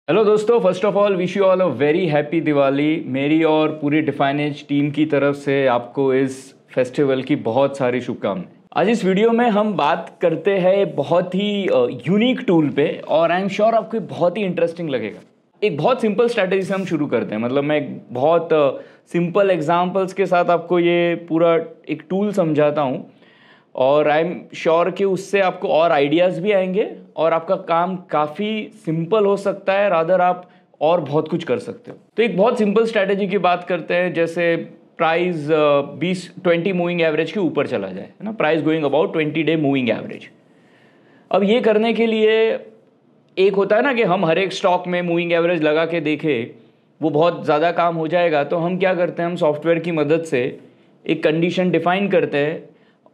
Hello दोस्तों, first of all wish you all a very happy Diwali. मेरी और पूरी डिफाइनेज टीम की तरफ से आपको इस फेस्टिवल की बहुत सारी शुभकामनाएं। आज इस वीडियो में हम बात करते हैं एक बहुत ही यूनिक टूल पे और आई एम श्योर आपको ये बहुत ही इंटरेस्टिंग लगेगा। एक बहुत सिंपल स्ट्रैटेजी से हम शुरू करते हैं। मतलब मैं एक बहुत सिंपल एग्जांपल्स के साथ आपको ये पूरा एक टूल समझाता हूँ और आई एम श्योर कि उससे आपको और आइडियाज़ भी आएंगे और आपका काम काफ़ी सिंपल हो सकता है। रादर आप और बहुत कुछ कर सकते हो। तो एक बहुत सिंपल स्ट्रैटेजी की बात करते हैं। जैसे प्राइस 20 मूविंग एवरेज के ऊपर चला जाए, है ना, price going about 20 day moving average. अब ये करने के लिए एक होता है ना कि हम हर एक स्टॉक में मूविंग एवरेज लगा के देखें, वो बहुत ज़्यादा काम हो जाएगा। तो हम क्या करते हैं, हम सॉफ्टवेयर की मदद से एक कंडीशन डिफाइन करते हैं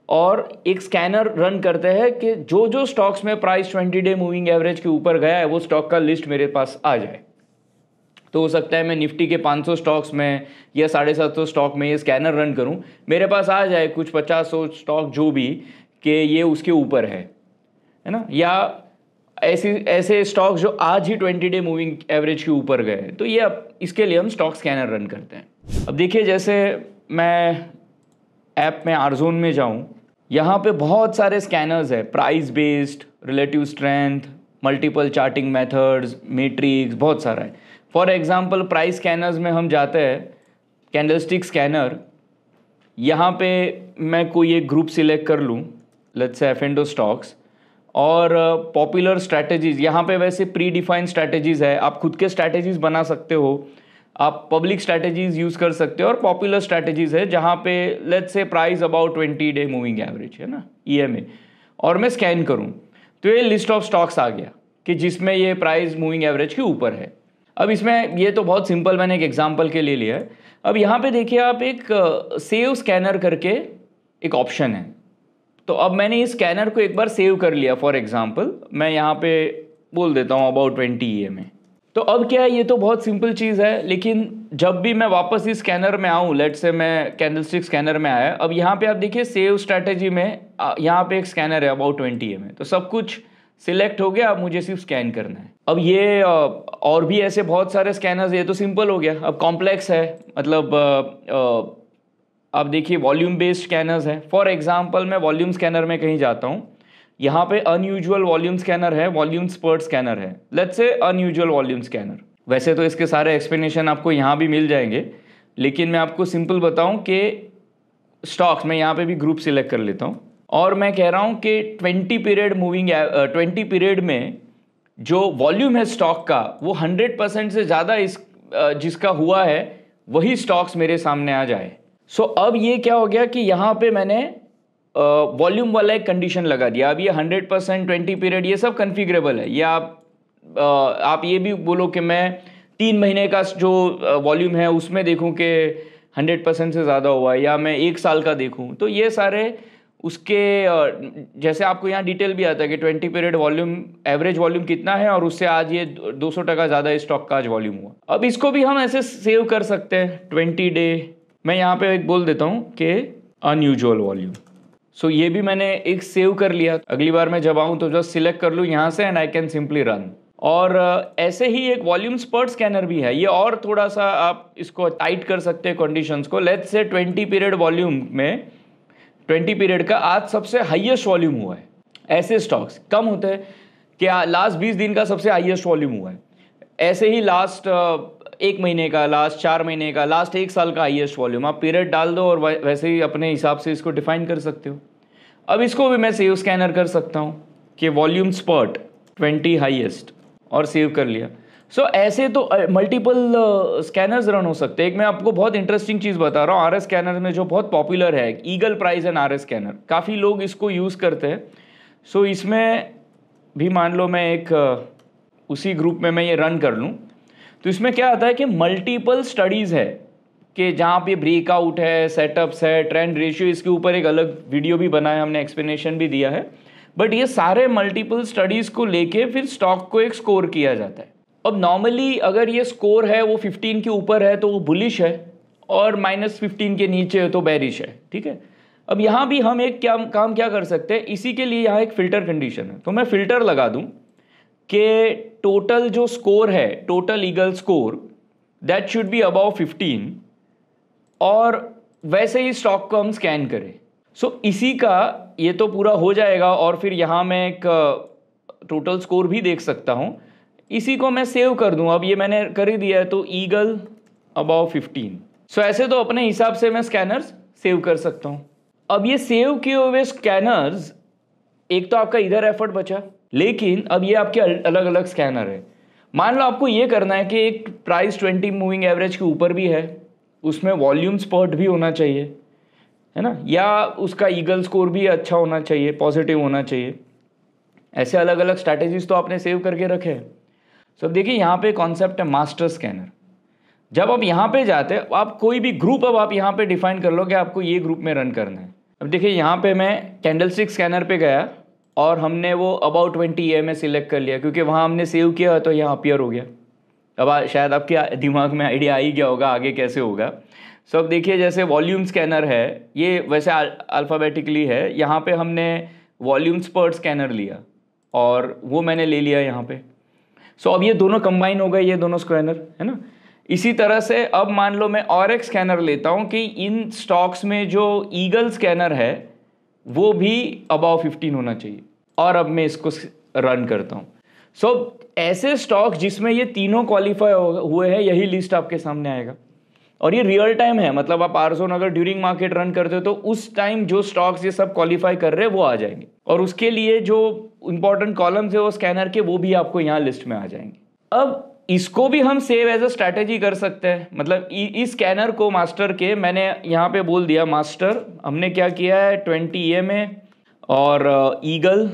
और एक स्कैनर रन करते हैं कि जो जो स्टॉक्स में प्राइस 20 डे मूविंग एवरेज के ऊपर गया है वो स्टॉक का लिस्ट मेरे पास आ जाए। तो हो सकता है मैं निफ्टी के 500 स्टॉक्स में या 750 स्टॉक में ये स्कैनर रन करूं, मेरे पास आ जाए कुछ 50-100 स्टॉक जो भी कि ये उसके ऊपर है ना, या ऐसे स्टॉक्स जो आज ही 20 डे मूविंग एवरेज के ऊपर गए। तो ये अब इसके लिए हम स्टॉक स्कैनर रन करते हैं। अब देखिए, जैसे मैं ऐप में आरजोन में जाऊं, यहाँ पे बहुत सारे स्कैनर्स है, price based, relative strength, multiple charting methods, matrix, बहुत सारा है। फॉर एग्जांपल प्राइस स्कैनर्स में हम जाते हैं, कैंडलस्टिक स्कैनर। यहाँ पे मैं कोई एक ग्रुप सिलेक्ट कर लूँ, लेट्स से एफ&ओ स्टॉक्स, और पॉपुलर स्ट्रैटेजीज। यहाँ पे वैसे प्री डिफाइंड स्ट्रैटेजीज है, आप खुद के स्ट्रैटेजीज बना सकते हो, आप पब्लिक स्ट्रैटेजीज यूज़ कर सकते हो, और पॉपुलर स्ट्रैटेजीज है जहाँ पे let's say price about 20 day moving average है ना, EMA, और मैं स्कैन करूँ तो ये लिस्ट ऑफ स्टॉक्स आ गया कि जिसमें ये प्राइस मूविंग एवरेज के ऊपर है। अब इसमें ये तो बहुत सिंपल मैंने एक एग्जांपल के लिए लिया है। अब यहाँ पे देखिए, आप एक सेव स्कैनर करके एक ऑप्शन है। तो अब मैंने इस स्कैनर को एक बार सेव कर लिया। फॉर एग्जांपल मैं यहाँ पे बोल देता हूँ अबाउट 20 EMA। तो अब क्या है, ये तो बहुत सिंपल चीज़ है, लेकिन जब भी मैं वापस इस स्कैनर में आऊँ, लेट्स से मैं कैंडलस्टिक स्कैनर में आया, अब यहाँ पे आप देखिए सेव स्ट्रैटेजी में यहाँ पे एक स्कैनर है अबाउट 20 EMA। तो सब कुछ सिलेक्ट हो गया, अब मुझे सिर्फ स्कैन करना है। अब ये और भी ऐसे बहुत सारे स्कैनर्स, ये तो सिंपल हो गया। अब कॉम्प्लेक्स है, मतलब आप देखिए वॉल्यूम बेस्ड स्कैनर्स है। फॉर एग्जांपल मैं वॉल्यूम स्कैनर में कहीं जाता हूँ, यहाँ पे अनयूजुअल वॉल्यूम स्कैनर है, वॉल्यूम स्पर्ट स्कैनर है, let's say unusual volume scanner. वैसे तो इसके सारे एक्सप्लेनेशन आपको यहाँ भी मिल जाएंगे, लेकिन मैं आपको सिंपल बताऊँ कि स्टॉक्स में यहाँ पे भी ग्रुप सिलेक्ट कर लेता हूँ और मैं कह रहा हूँ कि 20 पीरियड में जो वॉल्यूम है स्टॉक का वो 100% से ज़्यादा इस जिसका हुआ है वही स्टॉक्स मेरे सामने आ जाए। सो अब ये क्या हो गया कि यहाँ पे मैंने वॉल्यूम वाला एक कंडीशन लगा दिया। अब ये 100%, 20 पीरियड, ये सब कन्फिगरेबल है। या आप ये भी बोलो कि मैं 3 महीने का जो वॉल्यूम है उसमें देखूं कि 100% से ज़्यादा हुआ है, या मैं 1 साल का देखूं, तो ये सारे उसके जैसे आपको यहाँ डिटेल भी आता है कि 20 पीरियड वॉल्यूम, एवरेज वॉल्यूम कितना है और उससे आज ये 200% ज़्यादा इस स्टॉक का आज वॉल्यूम हुआ। अब इसको भी हम ऐसे सेव कर सकते हैं 20 डे। मैं यहाँ पे एक बोल देता हूँ कि अनयूजुअल वॉल्यूम। सो ये भी मैंने एक सेव कर लिया। अगली बार मैं जब आऊँ तो जस्ट सिलेक्ट कर लूँ यहाँ से and I can simply run. और ऐसे ही एक वॉल्यूम स्पर्ट स्कैनर भी है। ये और थोड़ा सा आप इसको टाइट कर सकते हैं कंडीशंस को। लेट्स से 20 पीरियड वॉल्यूम में 20 पीरियड का आज सबसे हाईएस्ट वॉल्यूम हुआ है। ऐसे स्टॉक्स कम होते हैं कि लास्ट 20 दिन का सबसे हाईएस्ट वॉल्यूम हुआ है। ऐसे ही लास्ट 1 महीने का, लास्ट 4 महीने का, लास्ट 1 साल का हाईएस्ट वॉल्यूम, आप पीरियड डाल दो और वैसे ही अपने हिसाब से इसको डिफाइन कर सकते हो। अब इसको भी मैं सेव स्कैनर कर सकता हूँ कि वॉल्यूम स्पर्ट 20 हाईएस्ट, और सेव कर लिया। सो ऐसे तो मल्टीपल स्कैनर्स रन हो सकते हैं। एक मैं आपको बहुत इंटरेस्टिंग चीज़ बता रहा हूँ, RS स्कैनर में जो बहुत पॉपुलर है, eagle price and RS scanner, काफ़ी लोग इसको यूज़ करते हैं। सो इसमें भी मान लो मैं एक उसी ग्रुप में मैं ये रन कर लूँ, तो इसमें क्या आता है कि मल्टीपल स्टडीज़ है कि जहाँ पे ब्रेकआउट है, सेटअप्स है, ट्रेंड रेशियो, इसके ऊपर एक अलग वीडियो भी बनाया हमने, एक्सप्लेनेशन भी दिया है। बट ये सारे मल्टीपल स्टडीज़ को लेके फिर स्टॉक को एक स्कोर किया जाता है। अब नॉर्मली अगर ये स्कोर है वो 15 के ऊपर है तो वो बुलिश है, और -15 के नीचे है तो बेरिश है, ठीक है। अब यहाँ भी हम एक काम क्या कर सकते हैं, इसी के लिए यहाँ एक फ़िल्टर कंडीशन है। तो मैं फ़िल्टर लगा दूँ कि टोटल जो स्कोर है, total eagle score, that should be about 15, और वैसे ही स्टॉक को हम स्कैन करें। सो इसी का ये तो पूरा हो जाएगा, और फिर यहाँ मैं एक टोटल स्कोर भी देख सकता हूँ। इसी को मैं सेव कर दूँ, अब ये मैंने कर ही दिया है, तो ईगल अबाउ 15। सो ऐसे तो अपने हिसाब से मैं स्कैनर्स सेव कर सकता हूँ। अब ये सेव किए हुए स्कैनर्स, एक तो आपका इधर एफर्ट बचा, लेकिन अब ये आपके अलग अलग स्कैनर है। मान लो आपको ये करना है कि एक प्राइस 20 मूविंग एवरेज के ऊपर भी है, उसमें वॉल्यूम स्पर्ट भी होना चाहिए, है ना, या उसका ईगल स्कोर भी अच्छा होना चाहिए, पॉजिटिव होना चाहिए। ऐसे अलग अलग स्ट्रैटेजीज तो आपने सेव करके रखे हैं। सो अब देखिए यहाँ पे कॉन्सेप्ट है मास्टर स्कैनर। जब आप यहाँ पे जाते हैं, आप कोई भी ग्रुप अब आप यहाँ पे डिफाइन कर लो कि आपको ये ग्रुप में रन करना है। अब देखिए यहाँ पे मैं कैंडलस्टिक स्कैनर पे गया और हमने वो अबाउट 20 EMA सिलेक्ट कर लिया, क्योंकि वहाँ हमने सेव किया तो यहाँ अपीयर हो गया। अब शायद आपके दिमाग में आइडिया आ ही गया होगा आगे कैसे होगा। सो अब देखिए जैसे वॉल्यूम स्कैनर है, ये वैसे अल्फ़ाबेटिकली है, यहाँ पे हमने वॉल्यूम स्पर्ट स्कैनर लिया और वो मैंने ले लिया यहाँ पे। सो अब ये दोनों कंबाइन हो गए, ये दोनों स्कैनर, है ना। इसी तरह से अब मान लो मैं और एक स्कैनर लेता हूँ कि इन स्टॉक्स में जो ईगल स्कैनर है वो भी अबाव 15 होना चाहिए, और अब मैं इसको रन करता हूँ। सो ऐसे स्टॉक जिसमें ये तीनों क्वालिफाई हुए हैं, यही लिस्ट आपके सामने आएगा, और ये रियल टाइम है। मतलब आप आरजोन अगर ड्यूरिंग मार्केट रन करते हो तो उस टाइम जो स्टॉक्स ये सब क्वालिफाई कर रहे हैं वो आ जाएंगे, और उसके लिए जो इंपॉर्टेंट कॉलम्स है वो स्कैनर के, वो भी आपको यहाँ लिस्ट में आ जाएंगे। अब इसको भी हम सेव एज अ स्ट्रैटेजी कर सकते हैं। मतलब इस स्कैनर को मास्टर के मैंने यहाँ पे बोल दिया मास्टर, हमने क्या किया है 20 EMA और ईगल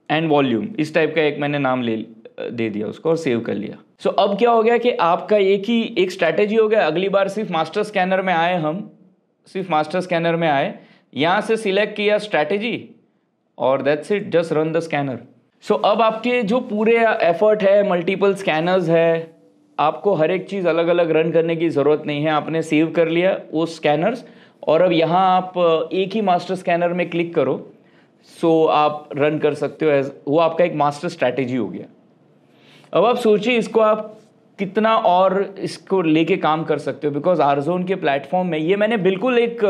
एंड वॉल्यूम, इस टाइप का एक मैंने नाम दे दिया उसको और सेव कर लिया। सो अब क्या हो गया कि आपका एक स्ट्रैटेजी हो गया। अगली बार सिर्फ मास्टर स्कैनर में आए, हम सिर्फ मास्टर स्कैनर में आए, यहाँ से सिलेक्ट किया स्ट्रैटेजी और that's it, just run the scanner. So अब आपके जो पूरे एफर्ट है, मल्टीपल स्कैनर्स है, आपको हर एक चीज़ अलग अलग रन करने की ज़रूरत नहीं है। आपने सेव कर लिया वो स्कैनर्स, और अब यहाँ आप एक ही मास्टर स्कैनर में क्लिक करो, सो आप रन कर सकते हो। वो आपका एक मास्टर स्ट्रैटेजी हो गया। अब आप सोचिए इसको आप कितना और इसको लेके काम कर सकते हो, बिकॉज आरजोन के प्लेटफॉर्म में ये मैंने बिल्कुल एक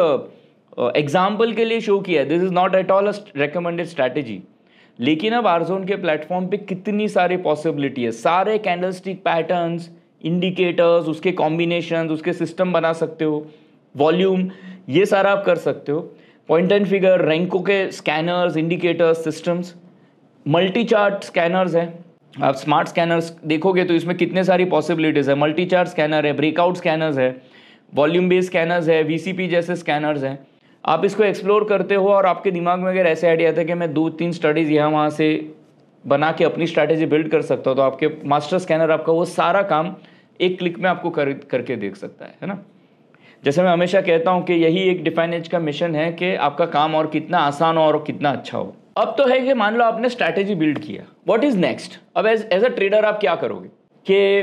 एग्जाम्पल के लिए शो किया है, this is not at all a recommended strategy. लेकिन अब आरजोन के प्लेटफॉर्म पे कितनी सारी पॉसिबिलिटी है, सारे कैंडलस्टिक पैटर्न्स, इंडिकेटर्स, उसके कॉम्बिनेशंस, उसके सिस्टम बना सकते हो, वॉल्यूम, ये सारा आप कर सकते हो। पॉइंट एंड फिगर, रैंको के scanners, indicators, systems, multi chart scanners हैं। आप स्मार्ट स्कैनर्स देखोगे तो इसमें कितने सारी पॉसिबिलिटीज़ है। मल्टी चार्ट स्कैनर है, ब्रेकआउट स्कैनर्स है, वॉल्यूम बेस्ड स्कैनर्स है, VCP जैसे स्कैनर्स हैं। आप इसको एक्सप्लोर करते हो और आपके दिमाग में अगर ऐसे आइडिया था कि मैं 2-3 स्टडीज़ यहाँ वहाँ से बना के अपनी स्ट्रैटेजी बिल्ड कर सकता हूँ, तो आपके मास्टर स्कैनर आपका वो सारा काम एक क्लिक में आपको करके देख सकता है ना। जैसे मैं हमेशा कहता हूँ कि यही एक डिफाइन एज का मिशन है कि आपका काम और कितना आसान हो और कितना अच्छा हो। अब तो है कि मान लो आपने स्ट्रैटेजी बिल्ड किया, व्हाट इज नेक्स्ट। अब एज अ ट्रेडर आप क्या करोगे कि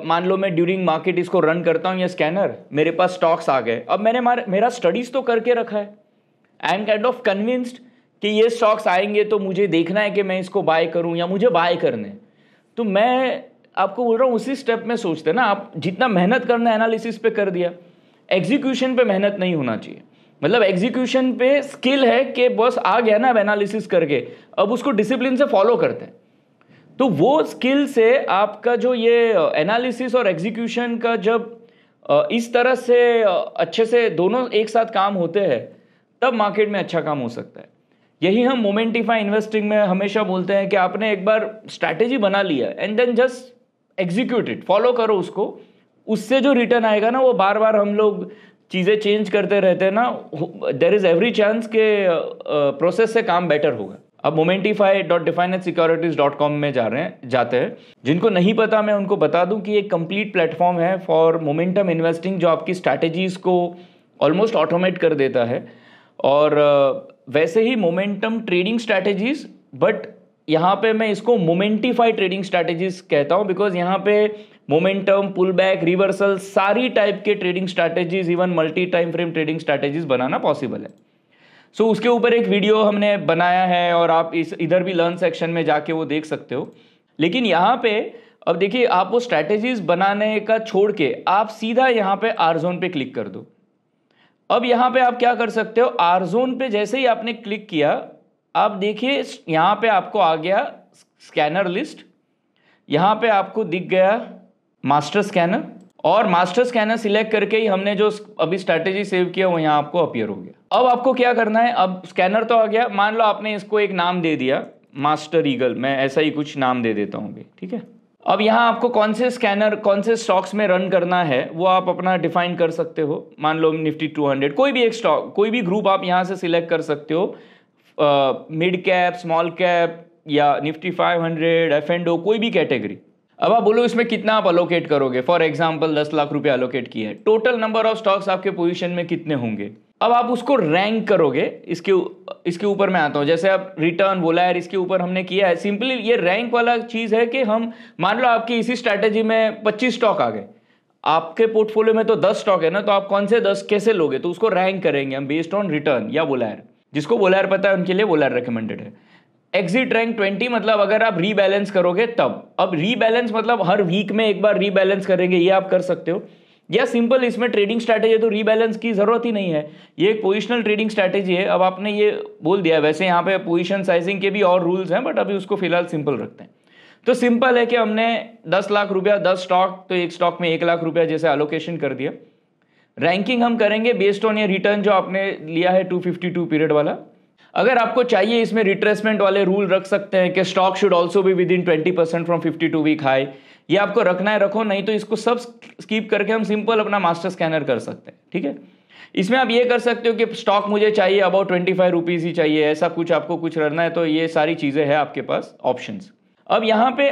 मान लो मैं ड्यूरिंग मार्केट इसको रन करता हूँ, ये स्कैनर, मेरे पास स्टॉक्स आ गए। अब मैंने मेरा स्टडीज तो करके रखा है, I am kind of convinced कि ये स्टॉक्स आएंगे तो मुझे देखना है कि मैं इसको बाय करूँ या मुझे बाय करने। तो मैं आपको बोल रहा हूँ उसी स्टेप में सोचते ना, आप जितना मेहनत करना है एनालिसिस पे कर दिया, एग्जीक्यूशन पे मेहनत नहीं होना चाहिए। मतलब एग्जीक्यूशन पे स्किल है कि बस आ गया ना अब एनालिसिस करके, अब उसको डिसिप्लिन से फॉलो करते हैं। तो वो स्किल से आपका जो ये एनालिसिस और एग्जीक्यूशन का जब इस तरह से अच्छे से दोनों एक साथ काम होते हैं, तब मार्केट में अच्छा काम हो सकता है। यही हम मोमेंटिफाई इन्वेस्टिंग में हमेशा बोलते हैं कि आपने एक बार स्ट्रैटेजी बना लिया and then just execute it, follow करो उसको। उससे जो रिटर्न आएगा ना, वो बार बार हम लोग चीज़ें चेंज करते रहते हैं ना, देयर इज एवरी चांस के प्रोसेस से काम बेटर होगा। अब momentify.definedsecurities.com में जाते हैं। जिनको नहीं पता मैं उनको बता दूं कि एक कंप्लीट प्लेटफॉर्म है फॉर मोमेंटम इन्वेस्टिंग, जो आपकी स्ट्रैटेजीज को ऑलमोस्ट ऑटोमेट कर देता है। और वैसे ही मोमेंटम ट्रेडिंग स्ट्रैटेजीज, बट यहाँ पे मैं इसको मोमेंटिफाई ट्रेडिंग स्ट्रैटेजीज कहता हूँ, बिकॉज यहाँ पे मोमेंटम, पुल बैक, रिवर्सल, सारी टाइप के trading strategies, even multi time frame trading strategies बनाना पॉसिबल है। सो उसके ऊपर एक वीडियो हमने बनाया है और आप इधर भी लर्न सेक्शन में जाके वो देख सकते हो। लेकिन यहाँ पे अब देखिए, आप वो स्ट्रैटेजीज बनाने का छोड़ के आप सीधा यहाँ पे आर जोन पे क्लिक कर दो। अब यहाँ पे आप क्या कर सकते हो, आर जोन पे जैसे ही आपने क्लिक किया, आप देखिए यहाँ पे आपको आ गया स्कैनर लिस्ट, यहाँ पे आपको दिख गया मास्टर स्कैनर, और मास्टर स्कैनर सिलेक्ट करके ही हमने जो अभी स्ट्रैटेजी सेव किया वो यहाँ आपको अपीयर हो गया। अब आपको क्या करना है, अब स्कैनर तो आ गया, मान लो आपने इसको एक नाम दे दिया मास्टर ईगल, मैं ऐसा ही कुछ नाम दे देता हूँ अभी, ठीक है। अब यहाँ आपको कौन से स्कैनर कौन से स्टॉक्स में रन करना है वो आप अपना डिफाइन कर सकते हो। मान लो निफ्टी 200, कोई भी एक स्टॉक, कोई भी ग्रुप आप यहाँ से सिलेक्ट कर सकते हो, मिड कैप, स्मॉल कैप, या निफ्टी 500, एफ&ओ, कोई भी कैटेगरी। अब आप बोलो इसमें कितना आप अलोकेट करोगे, फॉर एग्जांपल 10 लाख रुपए अलोकेट किए हैं, टोटल नंबर ऑफ स्टॉक्स आपके पोजीशन में कितने होंगे। अब आप उसको रैंक करोगे, इसके ऊपर मैं आता हूं, जैसे आप रिटर्न बोला है, इसके ऊपर हमने किया है। सिंपली ये रैंक वाला चीज है कि हम मान लो आपकी इसी स्ट्रैटेजी में 25 स्टॉक आ गए, आपके पोर्टफोलियो में तो 10 स्टॉक है ना, तो आप कौन से 10 कैसे लोगे, तो उसको रैंक करेंगे हम बेस्ड ऑन रिटर्न या वोलायर। जिसको वोलायर पता है उनके लिए वोलायर रिकमेंडेड है। एग्जिट रैंक 20 मतलब अगर आप रीबैलेंस करोगे तब। अब रीबैलेंस मतलब हर वीक में एक बार रीबैलेंस करेंगे, ये आप कर सकते हो। या सिंपल इसमें ट्रेडिंग स्ट्रैटेजी है तो रीबैलेंस की जरूरत ही नहीं है, ये एक पोजिशनल ट्रेडिंग स्ट्रैटेजी है। अब आपने ये बोल दिया, वैसे यहाँ पे पोजीशन साइजिंग के भी और रूल्स हैं, बट अभी उसको फिलहाल सिंपल रखते हैं। तो सिंपल है कि हमने 10 लाख रुपया 10 स्टॉक, तो एक स्टॉक में 1 लाख रुपया जैसे एलोकेशन कर दिया। रैंकिंग हम करेंगे बेस्ड ऑन ये रिटर्न जो आपने लिया है 252 पीरियड वाला। अगर आपको चाहिए इसमें रिट्रेसमेंट वाले रूल रख सकते हैं कि stock should also be within 20% from 52 week high, ये आपको रखना है रखो, नहीं तो इसको सब स्किप करके हम सिंपल अपना मास्टर स्कैनर कर सकते हैं, ठीक है। इसमें आप ये कर सकते हो कि स्टॉक मुझे चाहिए अबाउट 25 रुपीज़ ही चाहिए, ऐसा कुछ आपको कुछ करना है, तो ये सारी चीज़ें हैं आपके पास ऑप्शंस। अब यहाँ पे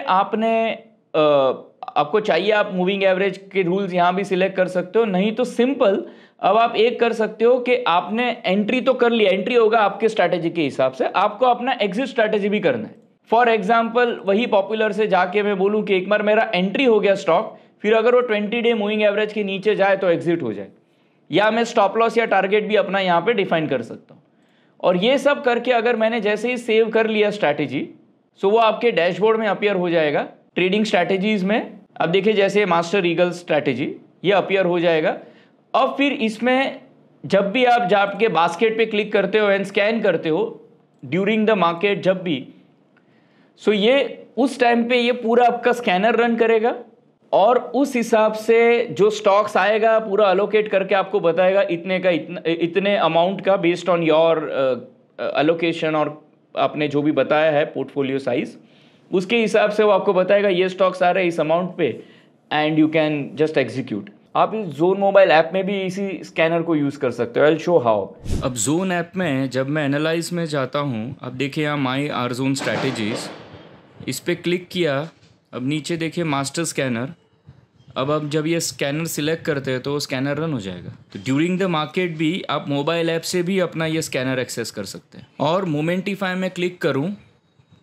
आपको चाहिए आप मूविंग एवरेज के रूल्स यहाँ भी सिलेक्ट कर सकते हो, नहीं तो सिंपल अब आप एक कर सकते हो कि आपने एंट्री तो कर लिया, एंट्री होगा आपके स्ट्रैटेजी के हिसाब से, आपको अपना एग्जिट स्ट्रैटेजी भी करना है। फॉर एग्जांपल वही पॉपुलर से जाके मैं बोलूं कि एक बार मेरा एंट्री हो गया स्टॉक, फिर अगर वो 20 डे मूविंग एवरेज के नीचे जाए तो एग्जिट हो जाए, या मैं स्टॉप लॉस या टारगेट भी अपना यहाँ पे डिफाइन कर सकता हूँ। और ये सब करके अगर मैंने जैसे ही सेव कर लिया स्ट्रैटेजी, सो वो आपके डैशबोर्ड में अपीयर हो जाएगा ट्रेडिंग स्ट्रैटेजीज में। अब देखिए जैसे मास्टर ईगल स्ट्रैटेजी ये अपीयर हो जाएगा। अब फिर इसमें जब भी आप जाके बास्केट पे क्लिक करते हो एंड स्कैन करते हो ड्यूरिंग द मार्केट जब भी, सो ये उस टाइम पे ये पूरा आपका स्कैनर रन करेगा और उस हिसाब से जो स्टॉक्स आएगा पूरा अलोकेट करके आपको बताएगा इतने का इतने अमाउंट का बेस्ड ऑन योर अलोकेशन और आपने जो भी बताया है पोर्टफोलियो साइज, उसके हिसाब से वो आपको बताएगा ये स्टॉक्स आ रहे हैं इस अमाउंट पे and you can just execute. आप इस जोन मोबाइल ऐप में भी इसी स्कैनर को यूज़ कर सकते हो। I will show how. अब जोन ऐप में जब मैं एनालाइज में जाता हूँ, अब देखिए यहाँ माई आर जोन स्ट्रैटेजीज, इस पर क्लिक किया, अब नीचे देखिए मास्टर स्कैनर। अब जब ये स्कैनर सिलेक्ट करते हैं तो स्कैनर रन हो जाएगा। तो ड्यूरिंग द मार्केट भी आप मोबाइल ऐप से भी अपना ये स्कैनर एक्सेस कर सकते हैं। और मोमेंटिफाई में क्लिक करूँ,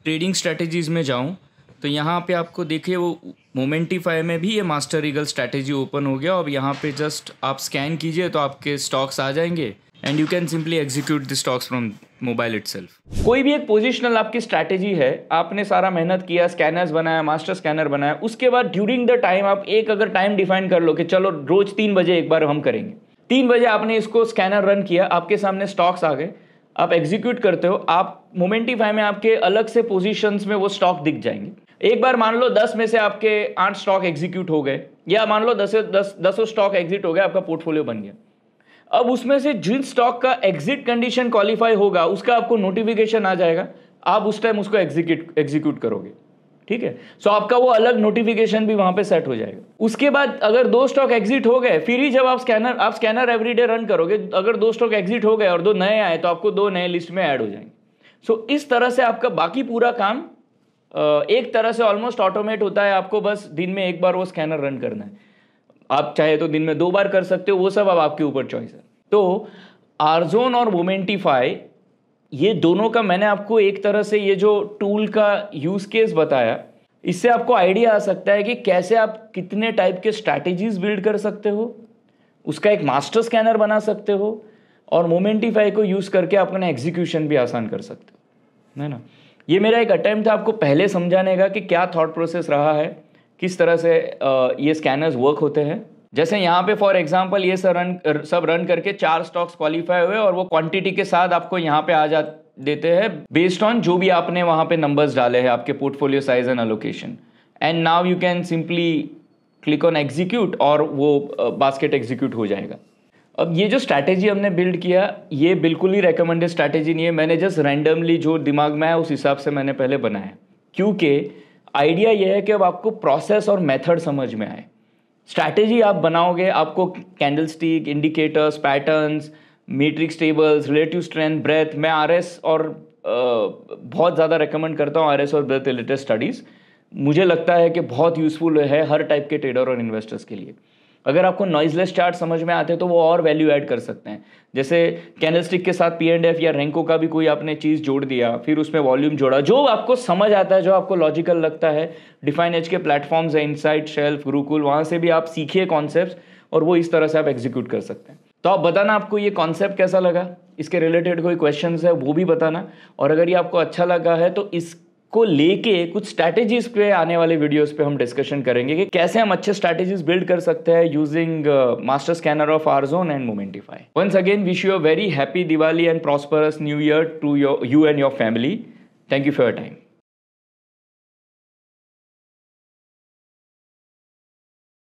ट्रेडिंग स्ट्रैटेजीज़ में जाऊँ, तो यहाँ पे आपको देखिए वो मोमेंटिफाई में भी ये मास्टर ईगल स्ट्रैटेजी ओपन हो गया। अब यहाँ पे जस्ट आप स्कैन कीजिए तो आपके स्टॉक्स आ जाएंगे and you can simply execute the stocks from mobile itself. कोई भी एक पोजिशनल आपकी स्ट्रैटेजी है, आपने सारा मेहनत किया, स्कैनर्स बनाया, मास्टर स्कैनर बनाया, उसके बाद ड्यूरिंग द टाइम आप एक अगर टाइम डिफाइन कर लो कि चलो रोज 3 बजे एक बार हम करेंगे, 3 बजे आपने इसको स्कैनर रन किया, आपके सामने स्टॉक्स आ गए, आप एग्जीक्यूट करते हो, आप मोमेंटिफाई में आपके अलग से पोजीशंस में वो स्टॉक दिख जाएंगे। एक बार मान लो 10 में से आपके 8 स्टॉक एग्जीक्यूट हो गए, या मान लो 10 स्टॉक एग्जिट हो गया, आपका पोर्टफोलियो बन गया। अब उसमें से जिन स्टॉक का एग्जिट कंडीशन क्वालिफाई होगा उसका आपको नोटिफिकेशन आ जाएगा, आप उस टाइम उसको एग्जीक्यूट करोगे, ठीक है। सो आपका वो अलग नोटिफिकेशन भी वहां पे सेट हो जाएगा। उसके बाद अगर 2 स्टॉक एग्जिट हो गए, फिर ही जब आप स्कैनर एवरीडे रन करोगे, अगर 2 स्टॉक एग्जिट हो गए और 2 नए आए तो आपको 2 नए लिस्ट में ऐड हो जाएंगे। सो इस तरह से आपका बाकी पूरा काम एक तरह से ऑलमोस्ट ऑटोमेट होता है। आपको बस दिन में एक बार वो स्कैनर रन करना है, आप चाहे तो दिन में 2 बार कर सकते हो, वो सब अब आपके ऊपर चॉइस है। तो आरजोन और मोमेंटिफाई ये दोनों का मैंने आपको एक तरह से ये जो टूल का यूज केस बताया, इससे आपको आइडिया आ सकता है कि कैसे आप कितने टाइप के स्ट्रैटेजीज बिल्ड कर सकते हो, उसका एक मास्टर स्कैनर बना सकते हो और मोमेंटिफाई को यूज करके अपना एग्जीक्यूशन भी आसान कर सकते हो, है ना। ये मेरा एक अटेम्प्ट था आपको पहले समझाने का कि क्या थॉट प्रोसेस रहा है, किस तरह से ये स्कैनर्स वर्क होते हैं। जैसे यहाँ पे फॉर एग्जांपल ये सब रन करके 4 स्टॉक्स क्वालिफाई हुए और वो क्वांटिटी के साथ आपको यहाँ पे आ जा देते हैं बेस्ड ऑन जो भी आपने वहाँ पे नंबर्स डाले हैं, आपके portfolio size and allocation. And now you can simply click on execute और वो बास्केट एग्जीक्यूट हो जाएगा। अब ये जो स्ट्रैटेजी हमने बिल्ड किया ये बिल्कुल ही रेकमेंडेड स्ट्रैटेजी नहीं है, मैंने जस्ट रैंडमली जो दिमाग में आया उस हिसाब से मैंने पहले बनाया, क्योंकि आइडिया ये है कि अब आपको प्रोसेस और मेथड समझ में आए। स्ट्रैटेजी आप बनाओगे, आपको candlestick, indicators, patterns, matrix tables, relative strength, breadth, मैं आरएस और बहुत ज़्यादा रेकमेंड करता हूँ आरएस और ब्रेथ रिलेटेड स्टडीज़। मुझे लगता है कि बहुत यूज़फुल है हर टाइप के ट्रेडर और इन्वेस्टर्स के लिए। अगर आपको नॉइजलेस चार्ट समझ में आते हैं तो वो और वैल्यू ऐड कर सकते हैं। जैसे कैंडलस्टिक के साथ P&F या रेंको का भी कोई आपने चीज़ जोड़ दिया, फिर उसमें वॉल्यूम जोड़ा, जो आपको समझ आता है, जो आपको लॉजिकल लगता है। डिफाइन एज के प्लेटफॉर्म्स है, इनसाइट, शेल्फ, गुरुकुल, वहाँ से भी आप सीखिए कॉन्सेप्ट्स और वो इस तरह से आप एग्जीक्यूट कर सकते हैं। तो आप बताना आपको ये कॉन्सेप्ट कैसा लगा, इसके रिलेटेड कोई क्वेश्चंस है वो भी बताना। और अगर ये आपको अच्छा लगा है तो इसको लेके कुछ स्ट्रैटेजीज पे आने वाले वीडियोस पे हम डिस्कशन करेंगे कि कैसे हम अच्छे स्ट्रैटेजीज बिल्ड कर सकते हैं यूजिंग मास्टर स्कैनर ऑफ आरजोन and Momentify. Once again wish you a very happy Diwali and prosperous new year to you and your family. Thank you for your time.